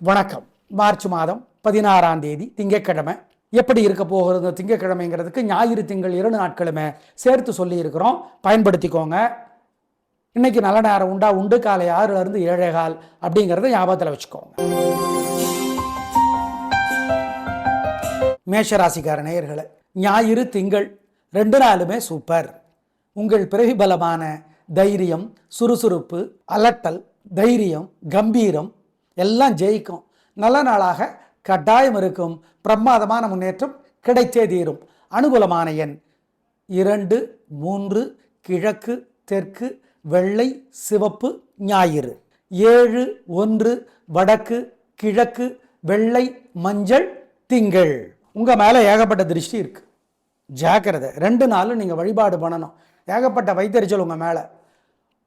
வணக்கம். மார்ச் மாதம் 16ஆம் தேதி திங்கட்கிழமை. எப்படி இருக்க போகிறது திங்கட்கிழமைங்கிறதுக்கு ஞாயிறு திங்கள் 2 நாட்களுமே சேர்த்து சொல்லி இருக்கிறோம். பயன்படுத்திக்கோங்க. இன்னைக்கு நல்ல நேரம் உண்டு. காலை 6லிருந்து 7:15 அப்படிங்கிறத ஞாபகத்தில் வச்சுக்கோங்க. மேஷராசிக்கார நேயர்களே, ஞாயிறு திங்கள் 2 நாளுமே சூப்பர். உங்கள் பிறவி பலமான தைரியம், சுறுசுறுப்பு, அலட்டல், தைரியம், கம்பீரம் எல்லாம் ஜெயிக்கும். நல்ல நாளாக கட்டாயம் இருக்கும். பிரமாதமான முன்னேற்றம் கிடைத்தே தீரும். அனுகூலமான எண் 2, 3, கிழக்கு, தெற்கு, வெள்ளை, சிவப்பு, ஞாயிறு. 7, 1, வடக்கு, கிழக்கு, வெள்ளை, மஞ்சள், திங்கள். உங்கள் மேலே ஏகப்பட்ட திருஷ்டி இருக்கு. ஜாக்கிரதை. 2 நாளும் நீங்கள் வழிபாடு பண்ணணும். ஏகப்பட்ட வைத்தறிச்சல் உங்கள் மேலே.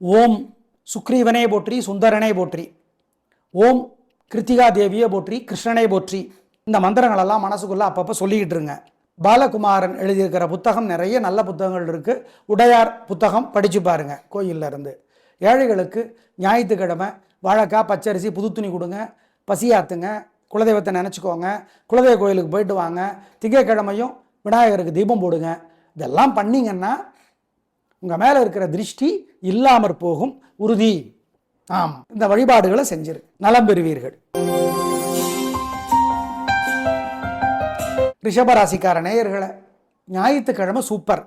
ஓம் சுக்ரீவனே போற்றி, சுந்தரனே போற்றி, ஓம் கிருத்திகா தேவியே போற்றி, கிருஷ்ணனை போற்றி. இந்த மந்திரங்களெல்லாம் மனசுக்குள்ளே அப்பப்போ சொல்லிக்கிட்டு இருங்க. பாலகுமாரன் எழுதியிருக்கிற புத்தகம் நிறைய நல்ல புத்தகங்கள் இருக்குது. உடையார் புத்தகம் படித்து பாருங்கள். கோயிலில் இருந்து ஏழைகளுக்கு ஞாயிற்றுக்கிழமை வாழைக்காய், பச்சரிசி, புது துணி கொடுங்க. பசியாத்துங்க. குலதெய்வத்தை நினச்சிக்கோங்க. குலதெய்வ கோயிலுக்கு போயிட்டு வாங்க. திங்கட்கிழமையும் விநாயகருக்கு தீபம் போடுங்க. இதெல்லாம் பண்ணிங்கன்னா உங்கள் மேலே இருக்கிற திருஷ்டி இல்லாமற் போகும். உறுதி. ஆமாம், இந்த வழிபாடுகளை செஞ்சிரு, நலம் பெறுவீர்கள். ரிஷபராசிக்கார நேயர்களை, ஞாயிற்றுக்கிழமை சூப்பர்.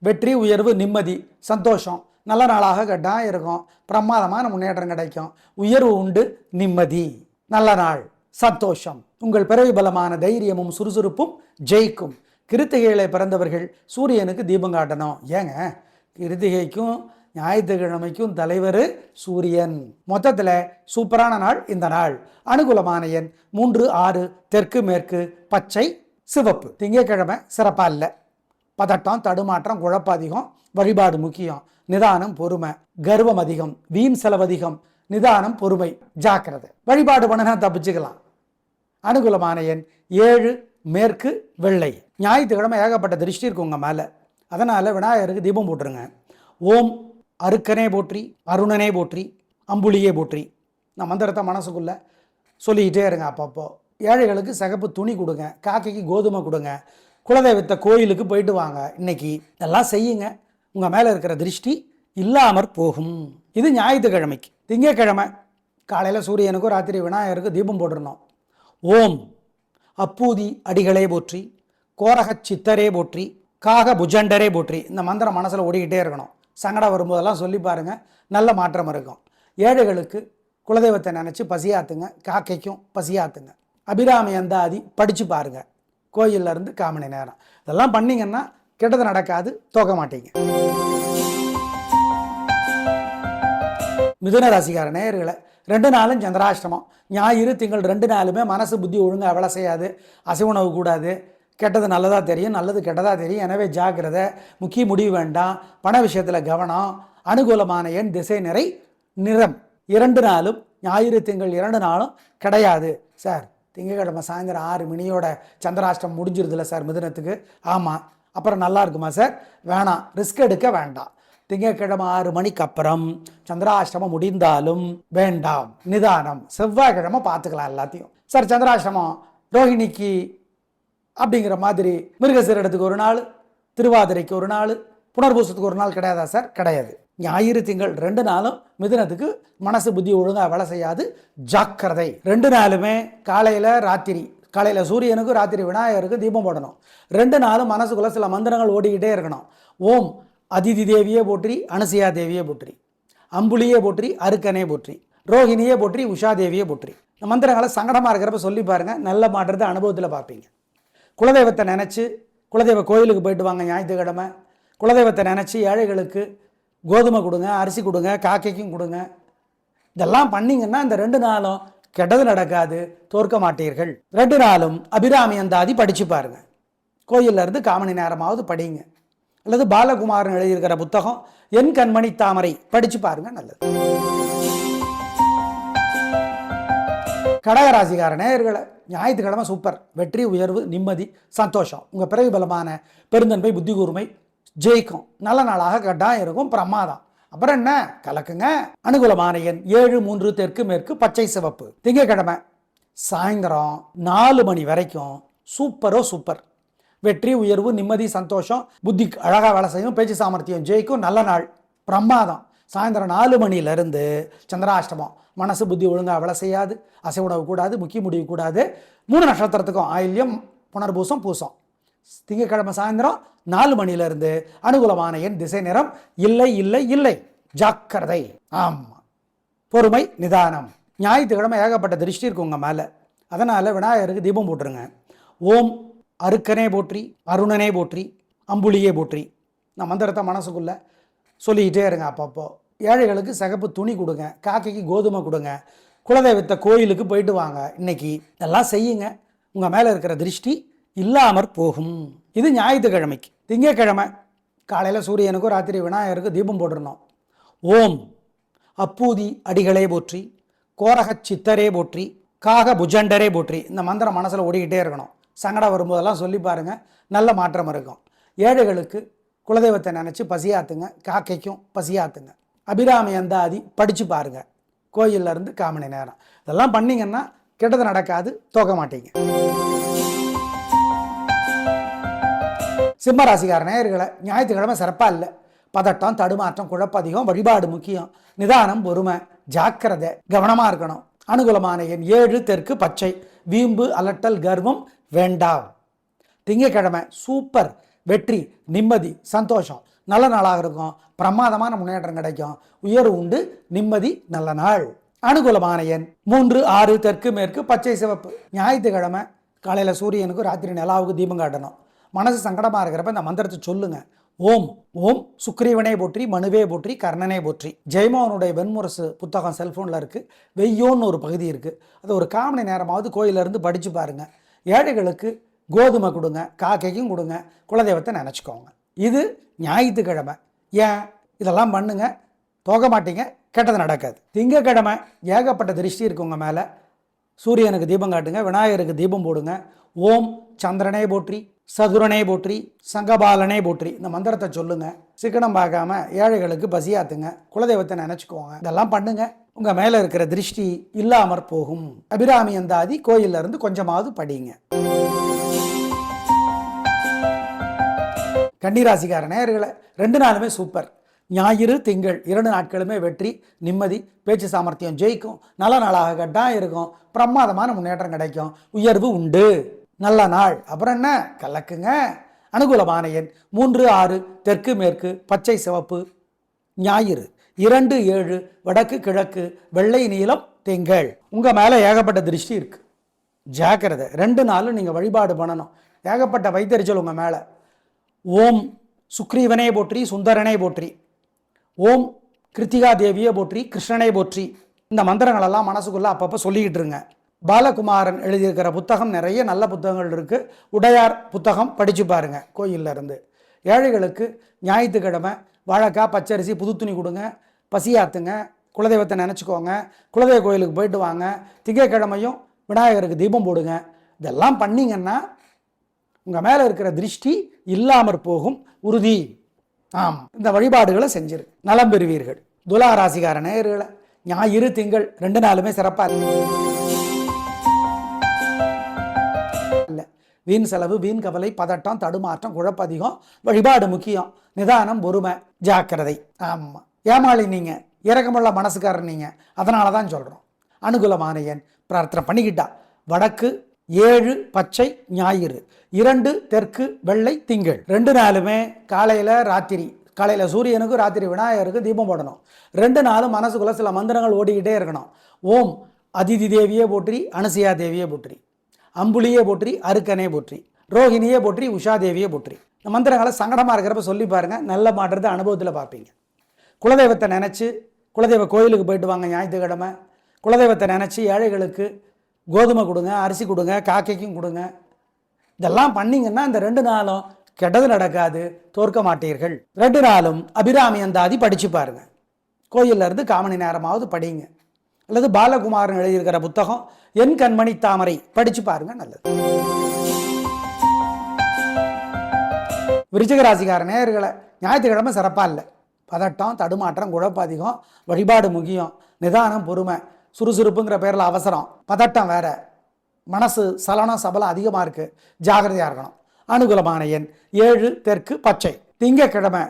வெற்றி, உயர்வு, நிம்மதி, சந்தோஷம் நல்ல நாளாக கட்டாயம் இருக்கும். பிரமாதமான முன்னேற்றம் கிடைக்கும். உயர்வு உண்டு, நிம்மதி, நல்ல நாள், சந்தோஷம். உங்கள் பிறவி பலமான தைரியமும் சுறுசுறுப்பும் ஜெயிக்கும். கிருத்திகையில பிறந்தவர்கள் சூரியனுக்கு தீபம் காட்டணும். ஏங்க, கிருத்திகைக்கும் ஞாயிற்றுக்கிழமைக்கும் தலைவர் சூரியன். மொத்தத்தில் சூப்பரான நாள் இந்த நாள். அனுகூலமான எண் 3, 6, தெற்கு, மேற்கு, பச்சை, சிவப்பு. திங்கட்கிழமை சிறப்பாக இல்லை. பதட்டம், தடுமாற்றம், குழப்பம் அதிகம். வழிபாடு முக்கியம். நிதானம், பொறுமை. கர்வம் அதிகம், வீண் செலவு அதிகம். நிதானம், பொறுமை, ஜாக்கிரதை. வழிபாடு பண்ணனா தப்பிச்சுக்கலாம். அனுகூலமான எண் 7, மேற்கு, வெள்ளை. ஞாயிற்றுக்கிழமை ஏகப்பட்ட திருஷ்டி இருக்கு உங்கள் மேலே. அதனால் விநாயகருக்கு தீபம் போட்டுருங்க. ஓம் அருக்கனே போற்றி, அருணனே போற்றி, அம்புலியே போற்றி. நான் மந்திரத்தை மனசுக்குள்ளே சொல்லிக்கிட்டே இருங்க. அப்பப்போ ஏழைகளுக்கு சிகப்பு துணி கொடுங்க. காக்கைக்கு கோதுமை கொடுங்க. குலதெய்வத்தை கோயிலுக்கு போயிட்டு வாங்க. இன்னைக்கு இதெல்லாம் செய்யுங்க. உங்கள் மேலே இருக்கிற திருஷ்டி இல்லாமற் போகும். இது ஞாயிற்றுக்கிழமைக்கு. திங்கட்கிழமை காலையில் சூரியனுக்கும் ராத்திரி விநாயகருக்கு தீபம் போட்டுருணும். ஓம் அப்பூதி அடிகளே போற்றி, கோரக சித்தரே போற்றி, காக புஜண்டரே போற்றி. இந்த மந்திரம் மனசில் ஓடிக்கிட்டே இருக்கணும். சங்கடம் வரும்போதெல்லாம் சொல்லி பாருங்கள். நல்ல மாற்றம் இருக்கும். ஏழைகளுக்கு குலதெய்வத்தை நினச்சி பசியாத்துங்க. காக்கைக்கும் பசியாத்துங்க. அபிராமி அந்தாதி படித்து பாருங்கள். கோயிலில் இருந்து 1/4 மணி நேரம். இதெல்லாம் பண்ணிங்கன்னா கெட்டது நடக்காது, தோக்க மாட்டீங்க. மிதுன ராசிக்கார நேயர்களை, 2 நாளும் சந்திராஷ்டமம். ஞாயிறு திங்கள் 2 நாளுமே மனசு புத்தி ஒழுங்காக வேலை செய்யாது. அசைவுணவு கூடாது. கெட்டது நல்லதாக தெரியும், நல்லது கெட்டதாக தெரியும். எனவே ஜாக்கிரதை. முக்கிய முடிவு வேண்டாம். பண விஷயத்தில் கவனம். அனுகூலமான எண் திசை, நிறை, நிறம். 2 நாளும் ஞாயிறு திங்கள் 2 நாளும் கிடையாது சார். திங்கட்கிழமை சாயந்தரம் 6 மணியோட சந்திராஷ்டம் முடிஞ்சிருதுல சார் மிதுனத்துக்கு. ஆமாம், அப்புறம் நல்லா இருக்குமா சார்? வேணாம், ரிஸ்க் எடுக்க வேண்டாம். திங்கட்கிழமை 6 மணிக்கு அப்புறம் சந்திராஷ்டமம் முடிந்தாலும் வேண்டாம், நிதானம். செவ்வாய்க்கிழமை பார்த்துக்கலாம் எல்லாத்தையும். சார் சந்திராஷ்டமம் ரோஹிணிக்கு அப்படிங்கிற மாதிரி மிருகசீரிடத்துக்கு 1 நாள், திருவாதிரைக்கு 1 நாள், புனர்பூசத்துக்கு 1 நாள் கிடையாதா சார்? கிடையாது. ஞாயிறு திங்கள் 2 நாளும் மிதுனத்துக்கு மனசு புத்தி ஒழுங்காக வேலை செய்யாது. ஜாக்கிரதை. 2 நாளுமே காலையில் சூரியனுக்கு, ராத்திரி விநாயகருக்கு தீபம் போடணும். 2 நாளும் மனசுக்குள்ள சில மந்திரங்கள் ஓடிக்கிட்டே இருக்கணும். ஓம் அதிதி தேவியே போற்றி, அனுசையா தேவியே போற்றி, அம்புலியே போற்றி, அருக்கனே போற்றி, ரோஹிணியே போற்றி, உஷா தேவியே போற்றி. இந்த மந்திரங்களை சங்கடமாக இருக்கிறப்ப சொல்லி பாருங்கள். நல்ல மாற்றத்தை அனுபவத்தில் பார்ப்பீங்க. குலதெய்வத்தை நினச்சி குலதெய்வ கோயிலுக்கு போயிட்டு வாங்க. ஞாயிற்றுக்கிழமை குலதெய்வத்தை நினச்சி ஏழைகளுக்கு கோதுமை கொடுங்க, அரிசி கொடுங்க, காக்கைக்கும் கொடுங்க. இதெல்லாம் பண்ணிங்கன்னா இந்த 2 நாளும் கெட்டது நடக்காது, தோற்க மாட்டீர்கள். 2 நாளும் அபிராமி அந்தாதி படித்து பாருங்கள். கோயிலில் இருந்து 1/4 மணி நேரமாவது படிங்க. அல்லது பாலகுமாரன் எழுதியிருக்கிற புத்தகம் என் கண்மணி தாமரை படித்து பாருங்கள். நல்லது. கடகராசிக்கார நேயர்களை, ஞாயிற்றுக்கிழமை சூப்பர். வெற்றி, உயர்வு, நிம்மதி, சந்தோஷம். உங்கள் பிறகு பலமான பெருந்தன்மை, புத்தி கூர்மை ஜெயிக்கும். நல்ல நாளாக கட்டாயம் இருக்கும். பிரமாதம். அப்புறம் என்ன, கலக்குங்க. அனுகூலமான எண் 7, 3, தெற்கு, மேற்கு, பச்சை, சிவப்பு. திங்கட்கிழமை சாயந்தரம் 4 மணி வரைக்கும் சூப்பரோ சூப்பர். வெற்றி, உயர்வு, நிம்மதி, சந்தோஷம், புத்தி அழகாக வேலை செய்யும், பேச்சு சாமர்த்தியம் ஜெயிக்கும், நல்ல நாள், பிரமாதம். சாயந்தரம் 4 மணிலேருந்து சந்திராஷ்டமம். மனசு புத்தி ஒழுங்காக வேலை செய்யாது, அசை உணவு கூடாது, முக்கிய முடிவு கூடாது. 3 நட்சத்திரத்துக்கும் ஆயில்யம், புனர்பூசம், பூசம். திங்கட்கிழமை சாயந்தரம் 4 மணிலேருந்து அனுகூலமான எண், திசை, நிறம் இல்லை இல்லை இல்லை. ஜாக்கிரதை. ஆமாம், பொறுமை, நிதானம். ஞாயிற்றுக்கிழமை ஏகப்பட்ட திருஷ்டி இருக்கு உங்கள் மேலே. அதனால் விநாயகருக்கு தீபம் போட்டுருங்க. ஓம் அருக்கனே போற்றி, அருணனே போற்றி, அம்புலியே போற்றி. நான் மந்திரத்தை மனசுக்குள்ளே சொல்லிக்கிட்டே இருங்க. அப்பப்போ ஏழைகளுக்கு சிகப்பு துணி கொடுங்க, காக்கைக்கு கோதுமை கொடுங்க, குலதெய்வத்தை கோயிலுக்கு போயிட்டு வாங்க. இன்னைக்கு இதெல்லாம் செய்யுங்க, உங்கள் மேலே இருக்கிற திருஷ்டி இல்லாமற் போகும். இது ஞாயிற்றுக்கிழமைக்கு. திங்கக்கிழமை காலையில் சூரியனுக்கும் ராத்திரி விநாயகருக்கு தீபம் போட்டுருந்தோம். ஓம் அப்பூதி அடிகளே போற்றி, கோரகச் சித்தரே போற்றி, காக புஜண்டரே போற்றி. இந்த மந்திரம் மனசில் ஓடிக்கிட்டே இருக்கணும். சங்கடம் வரும்போதெல்லாம் சொல்லி பாருங்கள், நல்ல மாற்றம் இருக்கும். ஏழைகளுக்கு குலதெய்வத்தை நினச்சி பசியாத்துங்க, காக்கைக்கும் பசியாத்துங்க. அபிராமி அந்தாதி படித்து பாருங்கள், கோயிலில் இருந்து 1/4 மணி நேரம். இதெல்லாம் பண்ணிங்கன்னா கெட்டது நடக்காது, தோக்க மாட்டீங்க. சிம்மராசிக்கார நேயர்களை ஞாயிற்றுக்கிழமை சிறப்பாக இல்லை. பதட்டம், தடுமாற்றம், குழப்பம் அதிகம், வழிபாடு முக்கியம், நிதானம், பொறுமை, ஜாக்கிரதை, கவனமாக இருக்கணும். அனுகூலமான எண் 7, தெற்கு பச்சை. வீம்பு, அலட்டல், கர்வம் வேண்டாம். திங்கக்கிழமை சூப்பர். வெற்றி, நிம்மதி, சந்தோஷம், நல்ல நாளாக இருக்கும். பிரமாதமான முன்னேற்றம் கிடைக்கும். உயர்வு உண்டு, நிம்மதி, நல்ல நாள். அனுகூலமான எண் 3, 6, தெற்கு மேற்கு பச்சை சிவப்பு. ஞாயிற்றுக்கிழமை காலையில் சூரியனுக்கு ராத்திரி நிலாவுக்கு தீபம் காட்டணும். மனசு சங்கடமாக இருக்கிறப்ப இந்த மந்திரத்தை சொல்லுங்கள். ஓம் ஓம் சுக்ரீவனே போற்றி, மனுவே போற்றி, கர்ணனே போற்றி. ஜெயமோகனுடைய வெண்முரசு புத்தகம் செல்ஃபோனில் இருக்குது. வெய்யோன்னு ஒரு பகுதி இருக்குது. அது ஒரு 1/4 மணி நேரமாவது கோயிலிருந்து படித்து பாருங்கள். ஏழைகளுக்கு கோதுமை கொடுங்க, காக்கைக்கும் கொடுங்க, குலதெய்வத்தை நினச்சிக்கோங்க. இது ஞாயிற்றுக்கிழமை. ஏன் இதெல்லாம் பண்ணுங்க, போக மாட்டீங்க, கெட்டது நடக்காது. திங்கக்கிழமை ஏகப்பட்ட திருஷ்டி இருக்குங்க மேலே. சூரியனுக்கு தீபம் காட்டுங்க, விநாயகருக்கு தீபம் போடுங்க. ஓம் சந்திரனே போற்றி, சதுரனே போற்றி, சங்கபாலனே போற்றி. இந்த மந்திரத்தை சொல்லுங்க. சிக்கனம் பார்க்காம ஏழைகளுக்கு பசியாத்துங்க, குலதெய்வத்தை நினைச்சுக்குவாங்க. இதெல்லாம் பண்ணுங்க, உங்க மேல இருக்கிற திருஷ்டி இல்லாமற் போகும். அபிராமி அந்தாதி கோயில்ல இருந்து கொஞ்சமாவது படிங்க. கன்னிராசிக்கார நேயர்களை 2 நாளுமே சூப்பர். ஞாயிறு, திங்கள் 2 நாட்களுமே வெற்றி, நிம்மதி, பேச்சு சாமர்த்தியம் ஜெயிக்கும், நல்ல நாளாக கட்டாயம் இருக்கும், பிரமாதமான முன்னேற்றம் கிடைக்கும், உயர்வு உண்டு, நல்ல நாள். அப்புறம் என்ன, கலக்குங்க. அனுகூலமான எண் 3, 6, தெற்கு மேற்கு பச்சை சிவப்பு. ஞாயிறு 2, 7, வடக்கு கிழக்கு வெள்ளை நீலம் திங்கள். உங்கள் மேலே ஏகப்பட்ட திருஷ்டி இருக்குது, ஜாக்கிரதை. 2 நாளும் நீங்கள் வழிபாடு பண்ணணும். ஏகப்பட்ட வைத்தறிச்சல் உங்கள் மேலே. ஓம் சுக்ரீவனே போற்றி, சுந்தரனே போற்றி. ஓம் கிருத்திகா தேவியே போற்றி, கிருஷ்ணனை போற்றி. இந்த மந்திரங்களெல்லாம் மனசுக்குள்ளே அப்பப்போ சொல்லிக்கிட்டு இருங்க. பாலகுமாரன் எழுதியிருக்கிற புத்தகம் நிறைய நல்ல புத்தகங்கள் இருக்குது. உடையார் புத்தகம் படித்து பாருங்கள் கோயிலில் இருந்து. ஏழைகளுக்கு ஞாயிற்றுக்கிழமை வாழைக்காய், பச்சரிசி, புது துணி கொடுங்க, பசியாத்துங்க, குலதெய்வத்தை நினச்சிக்கோங்க, குலதெய்வ கோயிலுக்கு போயிட்டு வாங்க. திங்கக்கிழமையும் விநாயகருக்கு தீபம் போடுங்க. இதெல்லாம் பண்ணிங்கன்னா உங்கள் மேலே இருக்கிற திருஷ்டி இல்லாமற் போகும், உறுதி. ஆமாம், இந்த வழிபாடுகளை செஞ்சிரு, நலம் பெறுவீர்கள். துலா ராசிக்கார நேயர்களை ஞாயிறு, திங்கள் 2 நாளுமே சிறப்பாக இல்லை. வீண் செலவு, வீண் கவலை, பதட்டம், தடுமாற்றம், குழப்பம் அதிகம், வழிபாடு முக்கியம், நிதானம், பொறுமை, ஜாக்கிரதை. ஆமாம், ஏமாளி நீங்கள், இறக்கமுள்ள மனசுக்காரர் நீங்கள், அதனால தான் சொல்கிறோம். அனுகூலமான எண் பிரார்த்தனை பண்ணிக்கிட்டா வடக்கு 7 பச்சை ஞாயிறு, 2 தெற்கு வெள்ளை திங்கள். 2 நாளுமே காலையில் சூரியனுக்கு ராத்திரி விநாயகருக்கு தீபம் போடணும். 2 நாளும் மனசுக்குள்ள சில மந்திரங்கள் ஓடிக்கிட்டே இருக்கணும். ஓம் அதிதி தேவியே போற்றி, அனுசியா தேவியே போற்றி, அம்புலியே போற்றி, அருக்கனே போற்றி, ரோஹிணியே போற்றி, உஷா தேவியே போற்றி. இந்த மந்திரங்களை சங்கடமாக இருக்கிறப்ப சொல்லி பாருங்கள், நல்ல மாற்றத்தை அனுபவத்தில் பார்ப்பீங்க. குலதெய்வத்தை நினச்சி குலதெய்வ கோயிலுக்கு போயிட்டு வாங்க ஞாயிற்றுக்கிழமை. குலதெய்வத்தை நினச்சி ஏழைகளுக்கு கோதுமை கொடுங்க, அரிசி கொடுங்க, காக்கைக்கும் கொடுங்க. இதெல்லாம் பண்ணிங்கன்னா இந்த 2 நாளும் கெட்டது நடக்காது, தோற்க மாட்டீர்கள். 2 நாளும் அபிராமி அந்தாதி படித்து பாருங்கள். கோயிலில் இருந்து 1/4 மணி நேரமாவது படிங்க. அல்லது பாலகுமாரன் எழுதியிருக்கிற புத்தகம் என் கண்மணி தாமரை படித்து பாருங்க, நல்லது. விருச்சிக ராசிக்கார நேயர்களை ஞாயிற்றுக்கிழமை சிறப்பாக இல்லை. பதட்டம், தடுமாற்றம், குழப்பம் அதிகம், வழிபாடு முக்கியம், நிதானம், பொறுமை. சுறுசுறுப்புங்கிற பேரில் அவசரம், பதட்டம் வேற. மனசு சலனம் சபலம் அதிகமாக இருக்குது, ஜாகிரதையாக இருக்கணும். அனுகூலமான எண் 7, தெற்கு பச்சை. திங்கக்கிழமை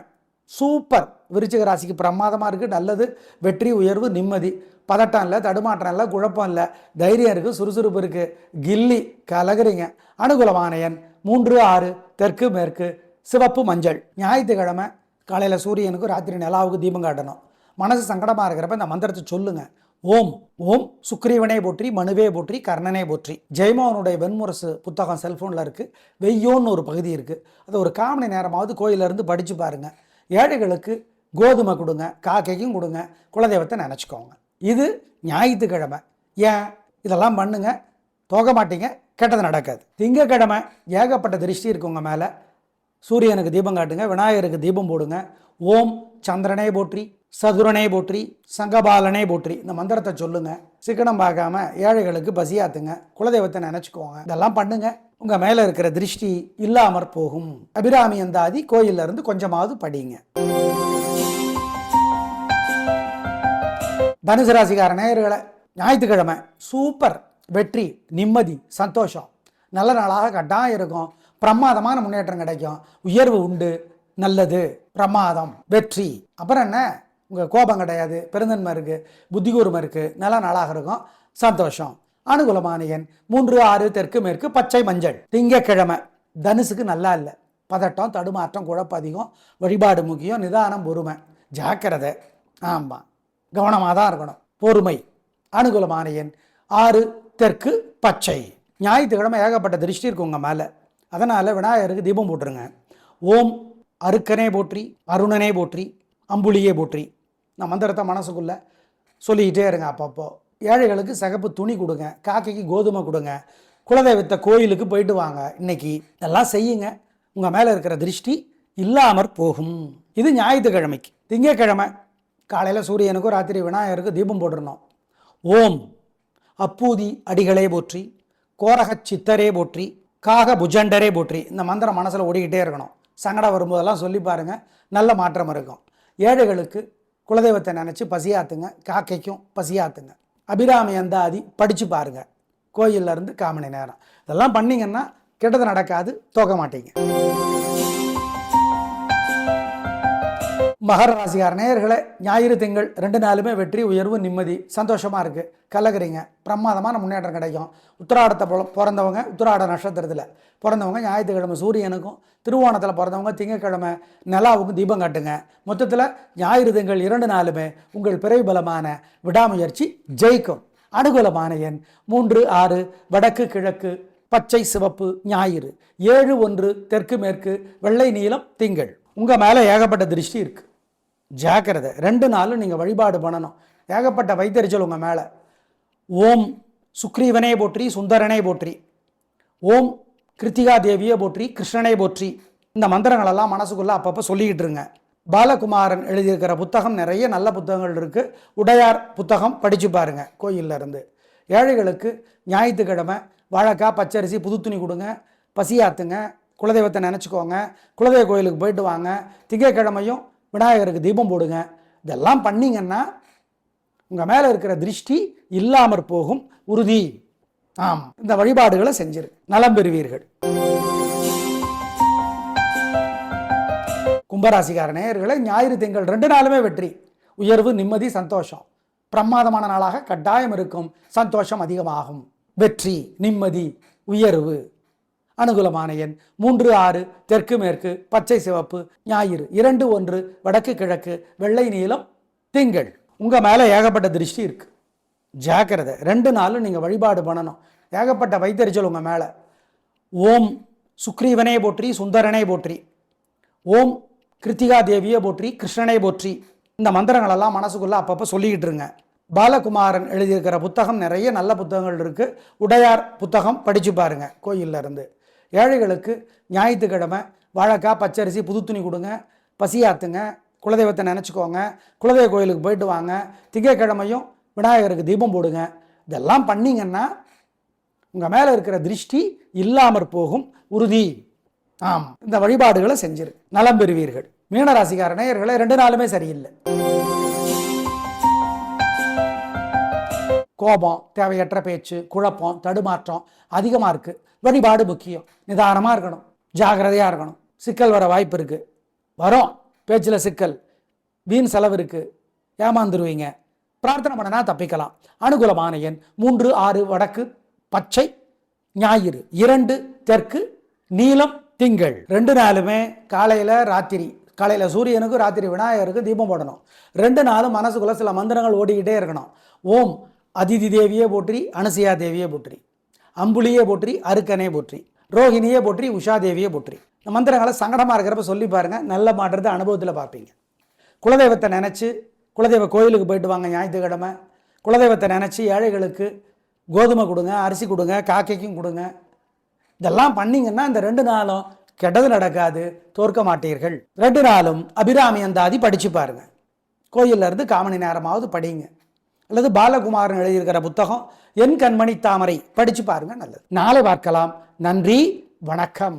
சூப்பர். விருச்சிக ராசிக்கு பிரமாதமாக இருக்குது, நல்லது. வெற்றி, உயர்வு, நிம்மதி. பதட்டம் இல்லை, தடுமாற்றம் இல்லை, குழப்பம் இல்லை, தைரியம் இருக்குது, சுறுசுறுப்பு இருக்குது, கில்லி கலகுறீங்க. அனுகூலமான எண் 3, 6, தெற்கு மேற்கு, சிவப்பு மஞ்சள். ஞாயிற்றுக்கிழமை காலையில் சூரியனுக்கு ராத்திரி நிலாவுக்கு தீபம் காட்டணும். மனசு சங்கடமாக இருக்கிறப்ப இந்த மந்திரத்தை சொல்லுங்க. ஓம் ஓம் சுக்ரீவனே போற்றி, மனுவே போற்றி, கர்ணனே போற்றி. ஜெயமோகனுடைய வெண்முரசு புத்தகம் செல்ஃபோனில் இருக்குது, வெய்யோன்னு ஒரு பகுதி இருக்குது. அது ஒரு 1/4 மணி நேரமாவது கோயிலிருந்து படித்து பாருங்கள். ஏழைகளுக்கு கோதுமை கொடுங்க, காக்கைக்கும் கொடுங்க, குலதெய்வத்தை நினச்சிக்கோங்க. இது ஞாயிற்றுக்கிழமை. ஏன் இதெல்லாம் பண்ணுங்க, தோக மாட்டீங்க, கெட்டது நடக்காது. திங்கக்கிழமை ஏகப்பட்ட திருஷ்டி இருக்கு உங்கள் மேலே. சூரியனுக்கு தீபம் காட்டுங்க, விநாயகருக்கு தீபம் போடுங்க. ஓம் சந்திரனே போற்றி, சதுரனே போற்றி, சங்கபாலனே போற்றி. இந்த மந்திரத்தை சொல்லுங்க. சிக்கனம் பார்க்காம ஏழைகளுக்கு பசியாத்துங்க, குலதெய்வத்தை நினச்சிக்கோங்க. இதெல்லாம் பண்ணுங்க, உங்கள் மேலே இருக்கிற திருஷ்டி இல்லாமற் போகும். அபிராமி அந்தாதி கோயில்ல இருந்து கொஞ்சமாவது படிங்க. தனுசு ராசிக்கார நேயர்களை, ஞாயிற்றுக்கிழமை சூப்பர். வெற்றி, நிம்மதி, சந்தோஷம், நல்ல நாளாக கட்டாயம் இருக்கும். பிரமாதமான முன்னேற்றம் கிடைக்கும், உயர்வு உண்டு, நல்லது, பிரமாதம், வெற்றி. அப்புறம் என்ன, உங்கள் கோபம் கிடையாது, பெருந்தன்மை இருக்குது, புத்தி கூர்மை இருக்குது, நல்ல நாளாக இருக்கும், சந்தோஷம். அனுகூலமான எண் 3, 6, தெற்கு மேற்கு, பச்சை மஞ்சள். திங்கக்கிழமை தனுசுக்கு நல்லா இல்லை. பதட்டம், தடுமாற்றம், குழப்பம் அதிகம், வழிபாடு முக்கியம், நிதானம், பொறுமை, ஜாக்கிரதை. ஆமாம், கவனமாக தான் இருக்கணும், பொறுமை. அனுகூலமான எண் 6, தெற்கு பச்சை. ஞாயிற்றுக்கிழமை ஏகப்பட்ட திருஷ்டி இருக்கு உங்கள் மேலே. அதனால் விநாயகருக்கு தீபம் போட்டுருங்க. ஓம் அருக்கனே போற்றி, அருணனே போற்றி, அம்புலியே போற்றி. நான் மந்திரத்தை மனசுக்குள்ளே சொல்லிக்கிட்டே இருங்க. அப்பப்போ ஏழைகளுக்கு சிகப்பு துணி கொடுங்க, காக்கைக்கு கோதுமை கொடுங்க, குலதெய்வத்தை கோயிலுக்கு போயிட்டு வாங்க. இன்னைக்கு இதெல்லாம் செய்யுங்க, உங்கள் மேலே இருக்கிற திருஷ்டி இல்லாமற் போகும். இது ஞாயிற்றுக்கிழமைக்கு. திங்கக்கிழமை காலையில் சூரியனுக்கும் ராத்திரி விநாயகருக்கு தீபம் போட்டுருணும். ஓம் அப்பூதி அடிகளே போற்றி, கோரக சித்தரே போற்றி, காக புஜண்டரே போற்றி. இந்த மந்திரம் மனசில் ஓடிக்கிட்டே இருக்கணும். சங்கடம் வரும்போதெல்லாம் சொல்லி பாருங்கள், நல்ல மாற்றம் இருக்கும். ஏழைகளுக்கு குலதெய்வத்தை நினச்சி பசியாத்துங்க, காக்கைக்கும் பசியாத்துங்க. அபிராமி அந்தாதி படித்து பாருங்கள், கோயிலில் இருந்து 1/4 மணி நேரம். இதெல்லாம் பண்ணிங்கன்னா கெட்டது நடக்காது, தோக்க மாட்டீங்க. மகர ராசிக்கார நேயர்களே, ஞாயிறு திங்கள் 2 நாளுமே வெற்றி, உயர்வு, நிம்மதி, சந்தோஷமாக இருக்குது, கலகுறீங்க, பிரமாதமான முன்னேற்றம் கிடைக்கும். உத்திராடத்தை பிறந்தவங்க, உத்திராட நட்சத்திரத்தில் பிறந்தவங்க ஞாயிற்றுக்கிழமை சூரியனுக்கும், திருவோணத்தில் பிறந்தவங்க திங்கக்கிழமை நிலாவுக்கும் தீபம் காட்டுங்க. மொத்தத்தில் ஞாயிறு திங்கள் 2 நாளுமே உங்கள் பிறை பலமான விடாமுயற்சி ஜெயிக்கும். அனுகூலமான எண் 3, 6, வடக்கு கிழக்கு, பச்சை சிவப்பு, ஞாயிறு. 7, 1, தெற்கு மேற்கு, வெள்ளை நீலம், திங்கள். உங்கள் மேலே ஏகப்பட்ட திருஷ்டி இருக்குது, ஜாக்கிரதை. 2 நாளும் நீங்கள் வழிபாடு பண்ணணும். ஏகப்பட்ட வைத்தறிச்சல் உங்கள் மேலே. ஓம் சுக்ரீவனே போற்றி, சுந்தரனே போற்றி, ஓம் கிருத்திகா தேவியே போற்றி, கிருஷ்ணனே போற்றி. இந்த மந்திரங்களெல்லாம் மனசுக்குள்ளே அப்பப்போ சொல்லிக்கிட்டு இருங்க. பாலகுமாரன் எழுதியிருக்கிற புத்தகம் நிறைய நல்ல புத்தகங்கள் இருக்குது. உடையார் புத்தகம் படித்து பாருங்கள் கோயிலில் இருந்து. ஏழைகளுக்கு ஞாயிற்றுக்கிழமை வாழைக்காய், பச்சரிசி, புது துணி கொடுங்க, பசியாத்துங்க, குலதெய்வத்தை நினச்சிக்கோங்க, குலதெய்வ கோயிலுக்கு போயிட்டு வாங்க. திங்கக்கிழமையும் விநாயகருக்கு தீபம் போடுங்க. இதெல்லாம் பண்ணிங்கன்னா உங்கள் மேலே இருக்கிற திருஷ்டி இல்லாமற் போகும், உறுதி. ஆம், இந்த வழிபாடுகளை செஞ்சிரு, நலம் பெறுவீர்கள். கும்பராசிக்கார நேயர்களை, ஞாயிறு திங்கள் 2 நாளுமே வெற்றி, உயர்வு, நிம்மதி, சந்தோஷம். பிரமாதமான நாளாக கட்டாயம் இருக்கும், சந்தோஷம் அதிகமாகும். வெற்றி, நிம்மதி, உயர்வு. அனுகூலமான எண் 3, 6, தெற்கு மேற்கு, பச்சை சிவப்பு, ஞாயிறு. 2, 1, வடக்கு கிழக்கு, வெள்ளை நீலம், திங்கள். உங்கள் மேலே ஏகப்பட்ட திருஷ்டி இருக்குது, ஜாக்கிரதை. 2 நாளும் நீங்கள் வழிபாடு பண்ணணும். ஏகப்பட்ட வைத்தறிச்சல் உங்கள் மேலே. ஓம் சுக்ரீவனே போற்றி, சுந்தரனே போற்றி, ஓம் கிருத்திகா தேவியே போற்றி, கிருஷ்ணனே போற்றி. இந்த மந்திரங்களெல்லாம் மனசுக்குள்ளே அப்பப்போ சொல்லிக்கிட்டு இருங்க. பாலகுமாரன் எழுதியிருக்கிற புத்தகம் நிறைய நல்ல புத்தகங்கள் இருக்குது. உடையார் புத்தகம் படித்து பாருங்கள் கோயிலில் இருந்து. ஏழைகளுக்கு ஞாயிற்றுக்கிழமை வாழைக்காய், பச்சரிசி, புது துணி கொடுங்க, பசியாத்துங்க, குலதெய்வத்தை நினச்சிக்கோங்க, குலதெய்வ கோயிலுக்கு போயிட்டு வாங்க. திங்கக்கிழமையும் விநாயகருக்கு தீபம் போடுங்க. இதெல்லாம் பண்ணிங்கன்னா உங்கள் மேலே இருக்கிற திருஷ்டி இல்லாமற் போகும், உறுதி. ஆம், இந்த வழிபாடுகளை செஞ்சிரு, நலம் பெறுவீர்கள். மீனராசிக்கார நேயர்களை, 2 நாளுமே சரியில்லை. கோபம், தேவையற்ற பேச்சு, குழப்பம், தடுமாற்றம் அதிகமாக இருக்குது. வழிபாடு முக்கியம். நிதானமாக இருக்கணும், ஜாகிரதையாக இருக்கணும். சிக்கல் வர வாய்ப்பு இருக்குது, வரும். பேச்சில் சிக்கல், வீண் செலவு இருக்குது, ஏமாந்துருவீங்க. பிரார்த்தனை பண்ணனா தப்பிக்கலாம். அனுகூலமான எண் 3, 6, வடக்கு, பச்சை, ஞாயிறு, 2 தெற்கு, நீலம், திங்கள். 2 நாளுமே காலையில் சூரியனுக்கு, ராத்திரி விநாயகருக்கு தீபம் போடணும். 2 நாளும் மனசுக்குள்ள சில மந்திரங்கள் ஓடிக்கிட்டே இருக்கணும். ஓம் அதிதி தேவியே போற்றி, அனுசியா தேவியே போற்றி, அம்புலியே போற்றி, அருக்கனே போற்றி, ரோஹிணியே போற்றி, உஷா தேவியே போற்றி. இந்த மந்திரங்களை சங்கடமாக இருக்கிறப்ப சொல்லி பாருங்கள், நல்ல மாற்றத்தை அனுபவத்தில் பார்ப்பீங்க. குலதெய்வத்தை நினச்சி குலதெய்வ கோயிலுக்கு போயிட்டு வாங்க. ஞாயிற்றுக்கிழமை குலதெய்வத்தை நினச்சி ஏழைகளுக்கு கோதுமை கொடுங்க, அரிசி கொடுங்க, காக்கைக்கும் கொடுங்க. இதெல்லாம் பண்ணிங்கன்னா இந்த 2 நாளும் கெட்டது நடக்காது, தோற்க மாட்டீர்கள். 2 நாளும் அபிராமி அந்தாதி படித்து பாருங்க. கோயிலில் இருந்து 1/4 மணி நேரமாவது படிங்க. அல்லது பாலகுமாரன் எழுதியிருக்கிற புத்தகம் என் கண்மணி தாமரை படித்து பாருங்க, நல்லது. நாளை பார்க்கலாம். நன்றி, வணக்கம்.